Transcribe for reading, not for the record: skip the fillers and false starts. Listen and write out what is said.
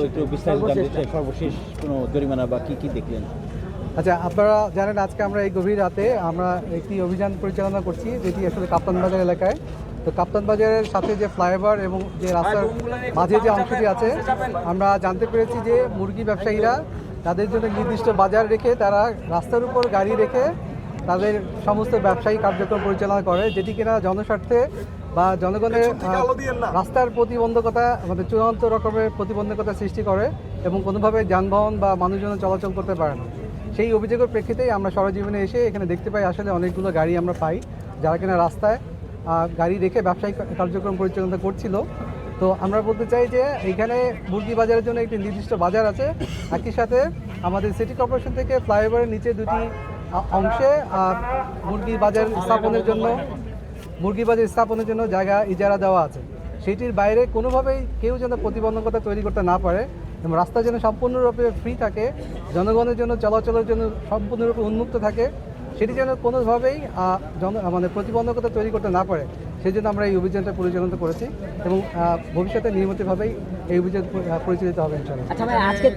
একটু বিস্তারিত জানতে চাই, সর্বশেষ কোনো জরিমানা বা কি দেখলেন? আচ্ছা, আপনারা জানেন আজকে আমরা এই গভীর রাতে আমরা একটি অভিযান পরিচালনা করছি, যেটি আসলে কাপ্তান বাজার এলাকায়। তো কাপ্তান বাজারের সাথে যে ফ্লাইওভার এবং যে রাস্তার মাঝে যে অংশটি আছে, আমরা জানতে পেরেছি যে মুরগি ব্যবসায়ীরা তাদের জন্য নির্দিষ্ট বাজার রেখে তারা রাস্তার উপর গাড়ি রেখে তাদের সমস্ত ব্যবসায়ী কার্যক্রম পরিচালনা করে, যেটি কিনা জনস্বার্থে বা জনগণের রাস্তার প্রতিবন্ধকতা, আমাদের চূড়ান্ত রকমের প্রতিবন্ধকতা সৃষ্টি করে এবং কোনোভাবে যানবাহন বা মানুষজন চলাচল করতে পারে না। সেই অভিযোগের প্রেক্ষিতেই আমরা সরজীবনে এসে এখানে দেখতে পাই আসলে অনেকগুলো গাড়ি আমরা পাই যারা কিনা রাস্তায় গাড়ি রেখে ব্যবসায়িক কার্যক্রম পরিচালনা করছিল। তো আমরা বলতে চাই যে এখানে মুরগি বাজারের জন্য একটি নির্দিষ্ট বাজার আছে, একই সাথে আমাদের সিটি কর্পোরেশন থেকে ফ্লাইওভারের নিচে দুটি অংশে মুরগি বাজার স্থাপনের জন্য জায়গা ইজারা দেওয়া আছে। সেটির বাইরে কোনোভাবেই কেউ যেন প্রতিবন্ধকতা তৈরি করতে না পারে এবং রাস্তা যেন সম্পূর্ণরূপে ফ্রি থাকে, জনগণের জন্য চলাচলের জন্য সম্পূর্ণরূপে উন্মুক্ত থাকে, সেটি যেন কোনোভাবেই প্রতিবন্ধকতা তৈরি করতে না পারে, সেই জন্য আমরা এই অভিযানটা পরিচালনা করেছি এবং ভবিষ্যতে নিয়মিতভাবেই এই অভিযান পরিচালিত হবে ইনশাআল্লাহ। আচ্ছা ভাই, আজকে